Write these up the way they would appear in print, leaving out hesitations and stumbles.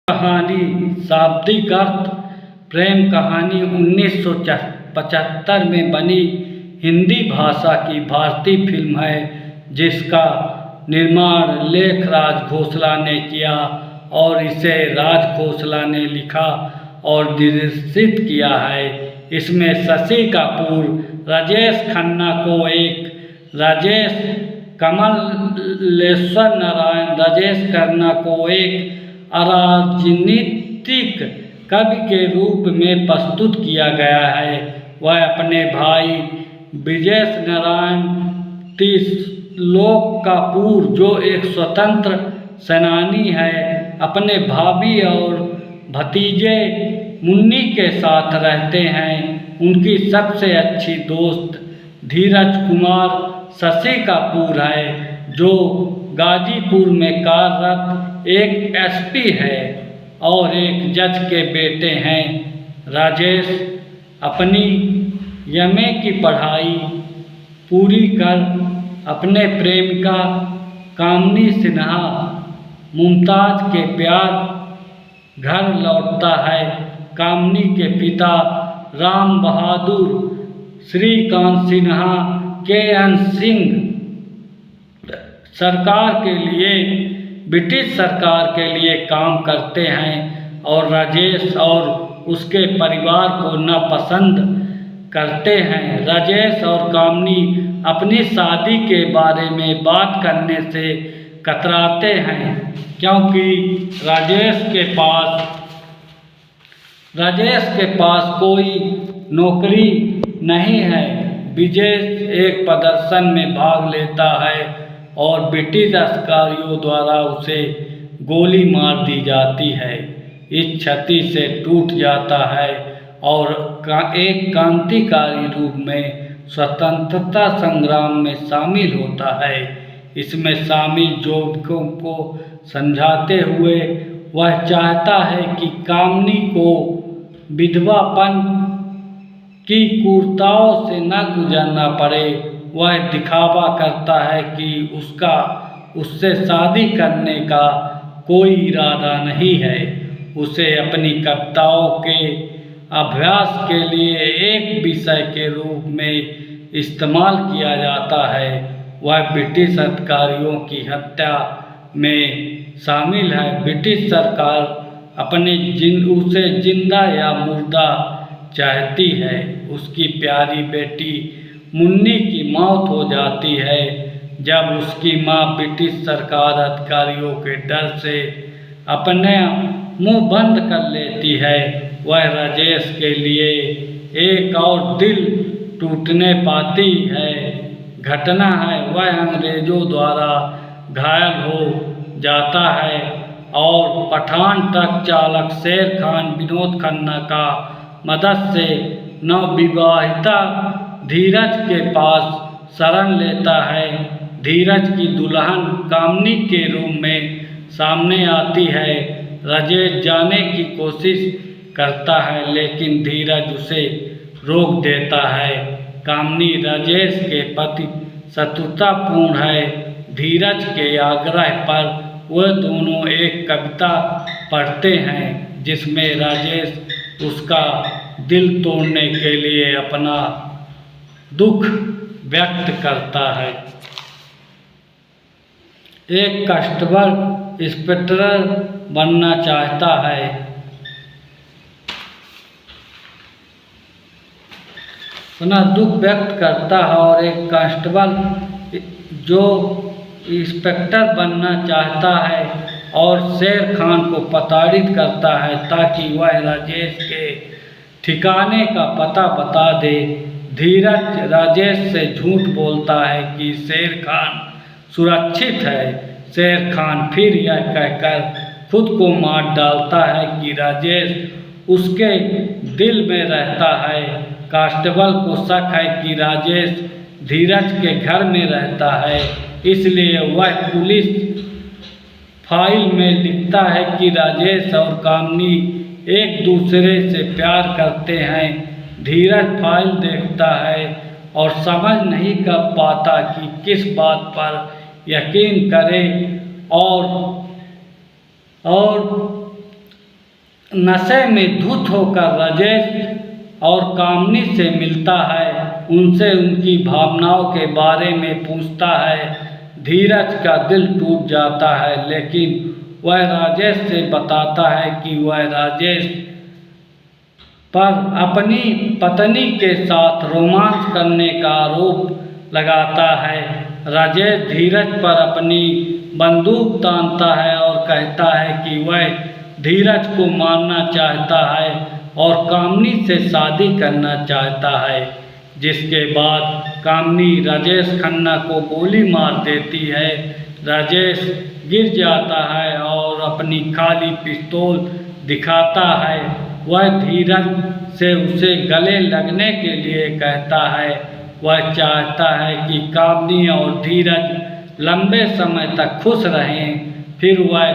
कहानी शाब्दिक अर्थ प्रेम कहानी 1975 में बनी हिंदी भाषा की भारतीय फिल्म है, जिसका निर्माण लेख राज खोसला ने किया और इसे राज खोसला ने लिखा और निर्देशित किया है। इसमें शशि कपूर, राजेश खन्ना को एक, राजेश कमलेश्वर नारायण, राजेश खन्ना को एक अराजनीतिक कवि के रूप में प्रस्तुत किया गया है। वह अपने भाई ब्रिजेश नारायण त्रिलोक कपूर, जो एक स्वतंत्र सेनानी है, अपने भाभी और भतीजे मुन्नी के साथ रहते हैं। उनकी सबसे अच्छी दोस्त धीरज कुमार शशि कपूर है, जो गाजीपुर में कार्यरत एक एसपी है और एक जज के बेटे हैं। राजेश अपनी एमए की पढ़ाई पूरी कर अपने प्रेमिका कामिनी सिन्हा मुमताज के प्यार घर लौटता है। कामिनी के पिता राम बहादुर श्रीकांत सिन्हा के.एन. सिंह ब्रिटिश सरकार के लिए काम करते हैं और राजेश और उसके परिवार को नापसंद करते हैं। राजेश और कामिनी अपनी शादी के बारे में बात करने से कतराते हैं, क्योंकि राजेश के पास कोई नौकरी नहीं है। ब्रिजेश एक प्रदर्शन में भाग लेता है और ब्रिटिश अधिकारियों द्वारा उसे गोली मार दी जाती है। इस क्षति से टूट जाता है और एक क्रांतिकारी रूप में स्वतंत्रता संग्राम में शामिल होता है। इसमें शामिल जोखिमों को समझाते हुए वह चाहता है कि कामिनी को विधवापन की क्रूरताओं से न गुजरना पड़े। वह दिखावा करता है कि उससे शादी करने का कोई इरादा नहीं है। उसे अपनी कविताओं के अभ्यास के लिए एक विषय के रूप में इस्तेमाल किया जाता है। वह ब्रिटिश अधिकारियों की हत्या में शामिल है। ब्रिटिश सरकार उसे जिंदा या मुर्दा चाहती है। उसकी प्यारी बेटी मुन्नी की मौत हो जाती है जब उसकी मां ब्रिटिश सरकार अधिकारियों के डर से अपने मुंह बंद कर लेती है। वह राजेश के लिए एक और दिल टूटने पाती है घटना है। वह अंग्रेजों द्वारा घायल हो जाता है और पठान ट्रक चालक शेर खान विनोद खन्ना का मदद से नवविवाहिता धीरज के पास शरण लेता है। धीरज की दुल्हन कामिनी के रूप में सामने आती है। राजेश जाने की कोशिश करता है, लेकिन धीरज उसे रोक देता है। कामिनी राजेश के प्रति शत्रुतापूर्ण है। धीरज के आग्रह पर वह दोनों एक कविता पढ़ते हैं, जिसमें राजेश उसका दिल तोड़ने के लिए अपना दुख व्यक्त करता है। एक कांस्टेबल इंस्पेक्टर बनना चाहता है। अपना दुख व्यक्त करता है और एक कांस्टेबल जो इंस्पेक्टर बनना चाहता है और शेर खान को प्रताड़ित करता है ताकि वह राजेश के ठिकाने का पता बता दे। धीरज राजेश से झूठ बोलता है कि शेर खान सुरक्षित है। शेर खान फिर यह कहकर खुद को मार डालता है कि राजेश उसके दिल में रहता है। कांस्टेबल को शक है कि राजेश धीरज के घर में रहता है, इसलिए वह पुलिस फाइल में लिखता है कि राजेश और कामिनी एक दूसरे से प्यार करते हैं। धीरज फाइल देखता है और समझ नहीं कर पाता कि किस बात पर यकीन करे और नशे में धुत होकर राजेश और कामनी से मिलता है, उनसे उनकी भावनाओं के बारे में पूछता है। धीरज का दिल टूट जाता है, लेकिन वह राजेश से बताता है कि वह राजेश पर अपनी पत्नी के साथ रोमांस करने का आरोप लगाता है। राजेश धीरज पर अपनी बंदूक तानता है और कहता है कि वह धीरज को मारना चाहता है और कामनी से शादी करना चाहता है, जिसके बाद कामनी राजेश खन्ना को गोली मार देती है। राजेश गिर जाता है और अपनी खाली पिस्तौल दिखाता है। वह धीरज से उसे गले लगने के लिए कहता है। वह चाहता है कि कामनी और धीरज लंबे समय तक खुश रहें, फिर वह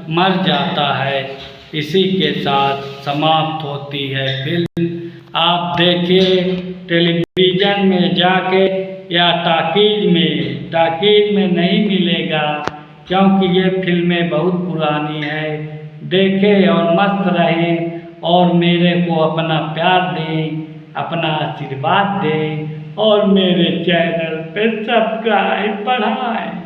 मर जाता है। इसी के साथ समाप्त होती है फिल्म। आप देखिए टेलीविज़न में जाके या टाकीज में नहीं मिलेगा, क्योंकि ये फिल्में बहुत पुरानी है। देखें और मस्त रहें और मेरे को अपना प्यार दें, अपना आशीर्वाद दें और मेरे चैनल पे सब्सक्राइब बढ़ाएं।